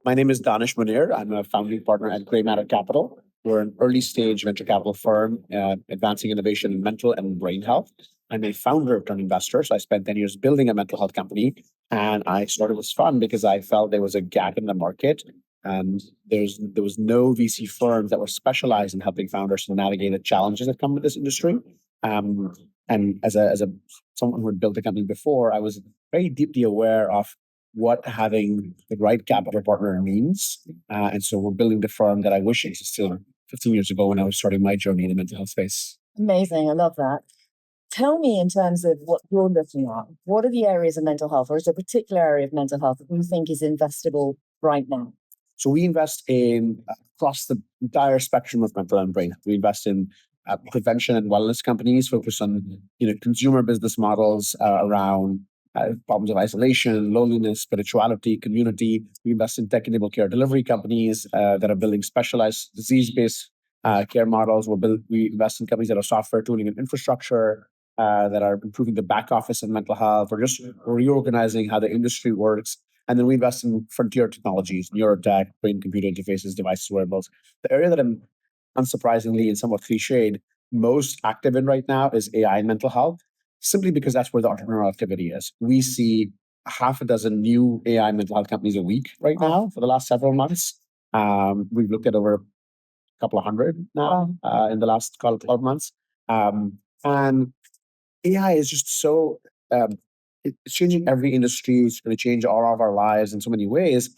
My name is Danish Munir. I'm a founding partner at GreyMatter Capital. We're an early stage venture capital firm advancing innovation in mental and brain health. I'm a founder turned investor. So I spent 10 years building a mental health company. And I started this fund because I felt there was a gap in the market. And there was no VC firms that were specialized in helping founders to navigate the challenges that come with this industry. Um, and as a someone who had built a company before, I was very deeply aware of what having the right capital partner means. And so we're building the firm that I wish existed 15 years ago when I was starting my journey in the mental health space. Amazing. I love that. Tell me, in terms of what you're looking at, what are the areas of mental health, or is there a particular area of mental health that you think is investable right now? So we invest in across the entire spectrum of mental and brain health. We invest in prevention and wellness companies focused on consumer business models around problems of isolation, loneliness, spirituality, community. We invest in tech-enabled care delivery companies that are building specialized disease-based care models. We invest in companies that are software tooling and infrastructure that are improving the back office in mental health, or just reorganizing how the industry works. And then we invest in frontier technologies, neurotech, brain-computer interfaces, devices, wearables. The area that I'm unsurprisingly and somewhat cliched most active in right now is AI and mental health, simply because that's where the entrepreneurial activity is. We see half a dozen new AI mental health companies a week right now for the last several months. We've looked at over a couple of hundred now in the last 12 months. And AI is just so, it's changing every industry. It's going to change all of our lives in so many ways.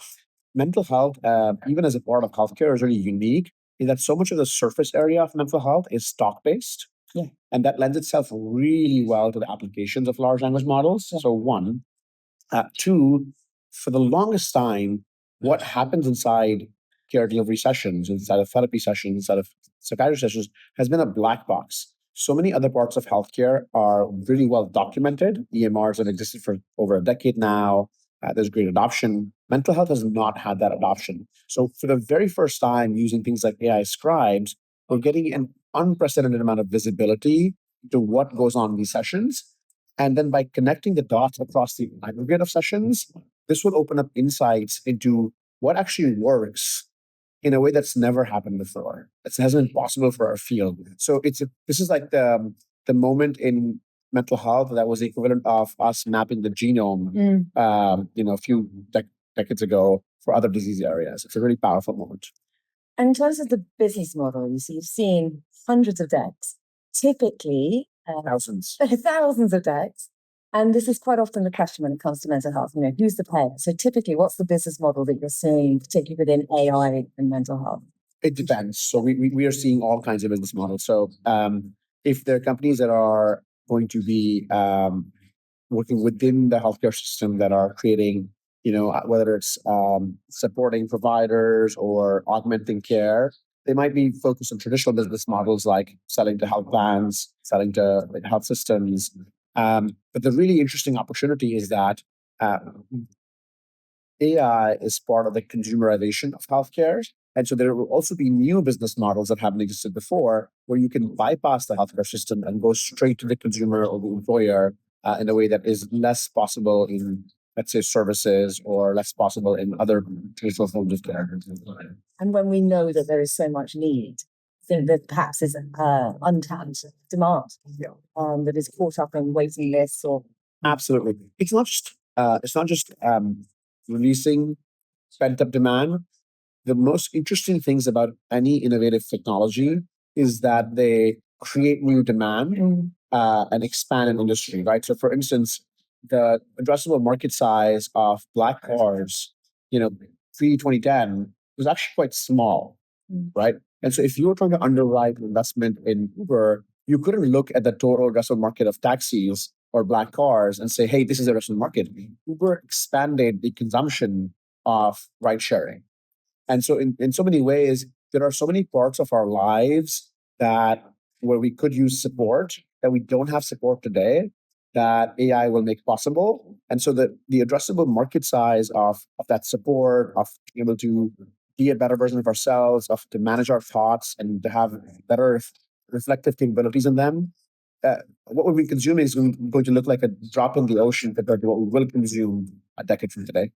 Mental health, even as a part of healthcare, is really unique in that so much of the surface area of mental health is stock-based. Yeah. And that lends itself really well to the applications of large language models. So one. Two, for the longest time, what happens inside care delivery sessions, inside of therapy sessions, inside of psychiatry sessions, has been a black box. So many other parts of healthcare are really well documented. EMRs have existed for over a decade now. There's great adoption. Mental health has not had that adoption. So for the very first time, using things like AI scribes, we're getting an unprecedented amount of visibility to what goes on in these sessions. And then by connecting the dots across the aggregate of sessions, this will open up insights into what actually works in a way that's never happened before. It hasn't been possible for our field. So this is like the moment in mental health that was the equivalent of us mapping the genome, a few decades ago for other disease areas. It's a really powerful moment. And in terms of the business model, you've seen hundreds of decks, typically thousands of decks. And this is quite often the question when it comes to mental health. Who's the payer? So typically, what's the business model that you're seeing, particularly within AI and mental health? It depends. So we are seeing all kinds of business models. So if there are companies that are going to be working within the healthcare system that are creating, whether it's supporting providers or augmenting care, they might be focused on traditional business models like selling to health plans, selling to health systems. But the really interesting opportunity is that AI is part of the consumerization of healthcare. And so there will also be new business models that haven't existed before, where you can bypass the healthcare system and go straight to the consumer or the employer in a way that is less possible in, let's say, services, or less possible in other traditional forms of care. And when we know that there is so much need, I think that perhaps is untapped demand that is caught up in waiting lists or. Absolutely. It's not just releasing pent-up demand. The most interesting things about any innovative technology is that they create new demand and expand an industry, right? So for instance, the addressable market size of black cars, pre-2010 was actually quite small, right? And so if you were trying to underwrite an investment in Uber, you couldn't look at the total addressable market of taxis or black cars and say, hey, this is the addressable market. Uber expanded the consumption of ride sharing. And so in so many ways, there are so many parts of our lives where we could use support that we don't have support today that AI will make possible. And so the addressable market size of that support, of being able to be a better version of ourselves, to manage our thoughts, and to have better reflective capabilities in them, what we'll be consuming is going to look like a drop in the ocean compared to what we will consume a decade from today.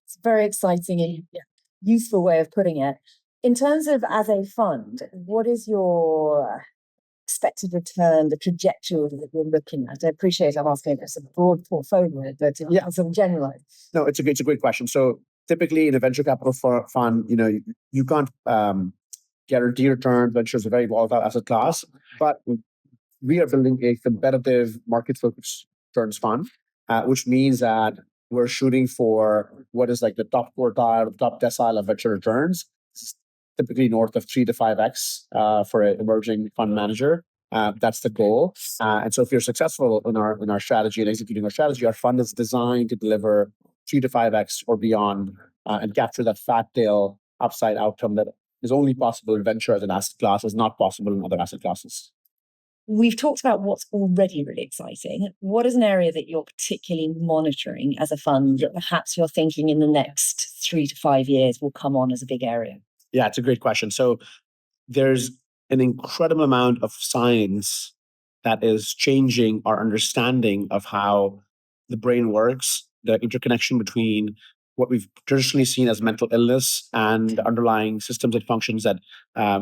It's a very exciting and useful way of putting it. In terms of as a fund, what is your expected return, the trajectory that you're looking at? I appreciate I'm asking for some broad portfolio, but some general. No, it's a great question. So typically in a venture capital fund, you can't guarantee return. Venture is a very volatile asset class, but we are building a competitive market-focused returns fund, which means that we're shooting for what is like the top quartile, the top decile of venture returns, typically north of 3 to 5x for an emerging fund manager. That's the goal. And so if you're successful in our strategy and executing our strategy, our fund is designed to deliver 3 to 5x or beyond and capture that fat tail upside outcome that is only possible in venture as an asset class, is not possible in other asset classes. We've talked about what's already really exciting. What is an area that you're particularly monitoring as a fund that perhaps you're thinking in the next 3 to 5 years will come on as a big area? Yeah, it's a great question. So there's an incredible amount of science that is changing our understanding of how the brain works, the interconnection between what we've traditionally seen as mental illness and the underlying systems and functions that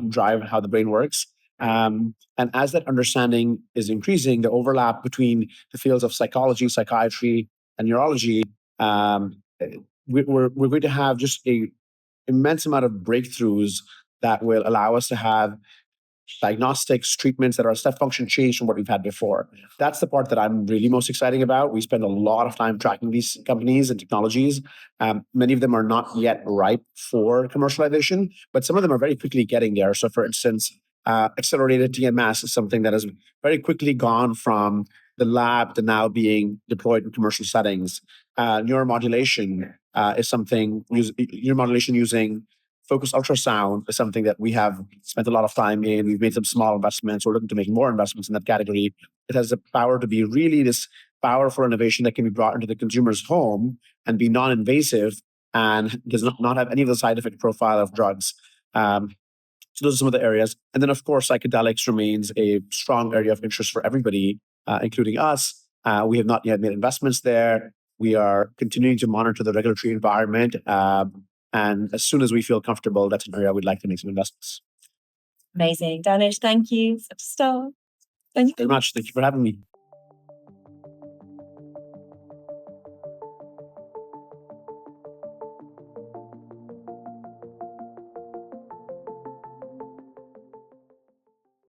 drive how the brain works. And as that understanding is increasing, the overlap between the fields of psychology, psychiatry, and neurology, we're going to have just a immense amount of breakthroughs that will allow us to have diagnostics, treatments that are a step function change from what we've had before. That's the part that I'm really most exciting about. We spend a lot of time tracking these companies and technologies. Many of them are not yet ripe for commercialization, but some of them are very quickly getting there. So for instance, accelerated TMS is something that has very quickly gone from the lab to now being deployed in commercial settings. Neuromodulation is something, neuromodulation using focused ultrasound is something that we have spent a lot of time in. We've made some small investments. We're looking to make more investments in that category. It has the power to be really this powerful innovation that can be brought into the consumer's home and be non-invasive and does not have any of the side effect profile of drugs. So those are some of the areas. And then, of course, psychedelics remains a strong area of interest for everybody, including us. We have not yet made investments there. We are continuing to monitor the regulatory environment. And as soon as we feel comfortable, that's an area we'd like to make some investments. Amazing. Danish, thank you. Such a star. Thank you very much. Thank you for having me.